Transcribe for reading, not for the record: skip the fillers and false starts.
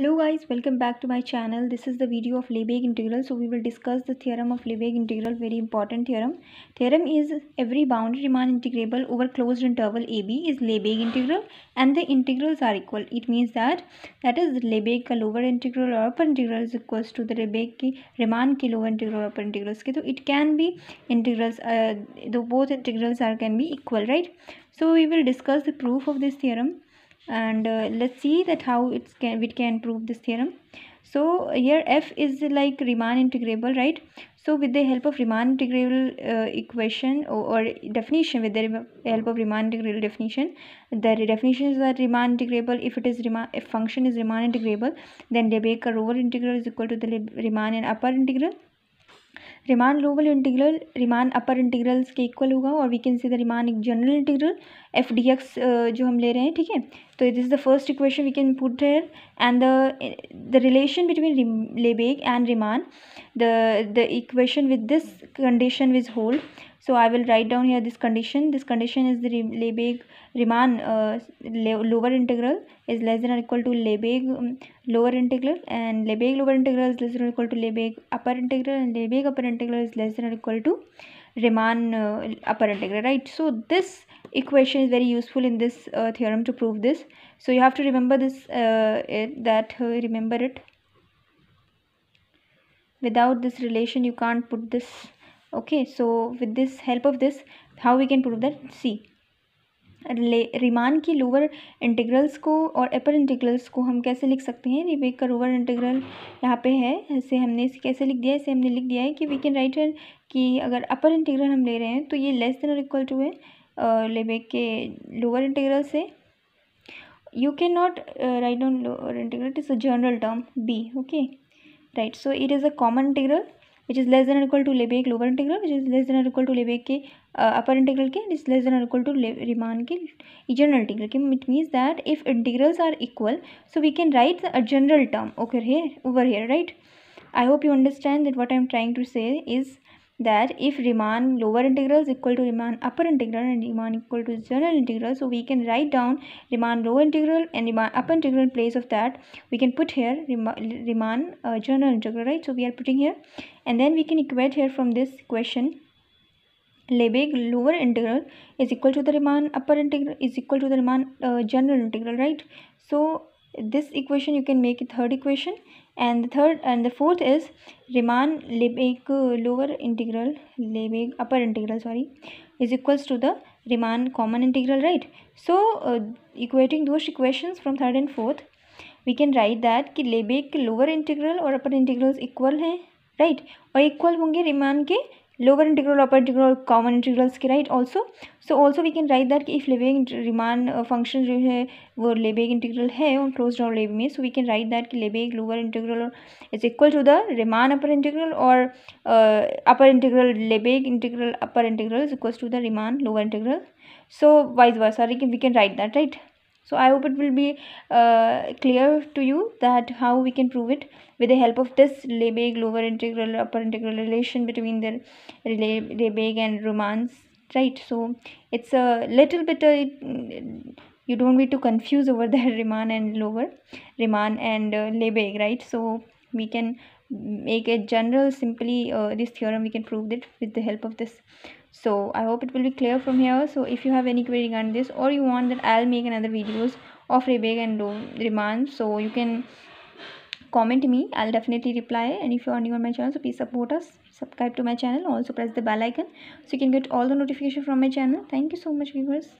Hello guys, welcome back to my channel. This is the video of Lebesgue integral. So we will discuss the theorem of Lebesgue integral, very important theorem. Theorem is every boundary Riemann integrable over closed interval AB is Lebesgue integral and the integrals are equal. It means that is Lebesgue का lower integral or upper integral is equals to the Lebesgue की Riemann की lower integral or upper integrals के. So it can be integrals, both integrals can be equal, right? So we will discuss the proof of this theorem. And let's see that how we can prove this theorem. So here f is like Riemann integrable, right? So with the help of Riemann integral equation or definition, with the help of Riemann integral definition, the definition is that Riemann integrable, if function is Riemann integrable, then Lebesgue का lower integral is equal to the Riemann and upper integral. Riemann lower integral Riemann upper integrals के equal होगा और we can see the Riemann एक general integral f d x जो हम ले रहे हैं, ठीक है. तो this is the first equation we can put here and the relation between Lebesgue and Riemann, the equation with this condition is hold. So I will write down here this condition. This condition is the Lebesgue Riemann lower integral is less than or equal to Lebesgue lower integral, and Lebesgue lower integral is less than or equal to Lebesgue upper integral, and Lebesgue upper integral is less than or equal to Riemann upper integral, right? So this equation is very useful in this theorem to prove this. So you have to remember this, remember it. Without this relation you can't put this. Okay, so with this help of this, how we can prove that? See, Riemann की lower integrals को और अपर integrals को हम कैसे लिख सकते हैं? Lebesgue का लोअर इंटीग्रल यहाँ पे है, ऐसे हमने इसे कैसे लिख दिया है? इसे हमने लिख दिया है कि वी कैन राइट हियर कि अगर अपर इंटीग्रल हम ले रहे हैं तो ये लेस देन और इक्वल टू है Lebesgue के लोअर इंटीग्रल से. You can not write down lower integral, it is a general term b. Okay, right? So it is a common integral which is less than or equal to Lebesgue lower integral, which is less than or equal to Lebesgue के upper integral के, is less than or equal to Riemann के general integral के. It means that if integrals are equal, so we can write a general term over here, right? I hope you understand that what I am trying to say is that if Riemann lower integral is equal to Riemann upper integral and Riemann equal to general integral, so we can write down Riemann lower integral and Riemann upper integral in place of that. We can put here Riemann general integral, right? So we are putting here, and then we can equate here from this equation Lebesgue lower integral is equal to the Riemann upper integral is equal to the Riemann general integral, right? So this equation you can make a third equation, and the third and the fourth is Riemann Lebesgue lower integral Lebesgue upper integral is equals to the Riemann common integral, right? So equating those equations from third and fourth, we can write that कि Lebesgue के lower integral और upper integrals equal हैं, right? और equal होंगे Riemann के lower integral, upper integral, common integrals के, right? Also we can write that कि if Lebesgue Riemann function जो है वो Lebesgue integral है on closed or Lebesgue में, so we can write that कि Lebesgue lower integral is equal to the Riemann upper integral, or upper integral Lebesgue integral upper integral is equals to the Riemann lower integral. So vice versa, we can write that, right? So I hope it will be clear to you that how we can prove it with the help of this Lebesgue lower integral upper integral relation between the Lebesgue and Riemann's, right? So it's a little bit you don't need to confuse over the Riemann and Lebesgue, right? So we can make a general simply this theorem we can prove it with the help of this. So I hope it will be clear from here. So if you have any query regarding this, or you want that I'll make another videos of Lebesgue and Riemann, so you can comment me, I'll definitely reply. And if you are new on my channel, so please support us, subscribe to my channel, also press the bell icon so you can get all the notification from my channel. Thank you so much, viewers.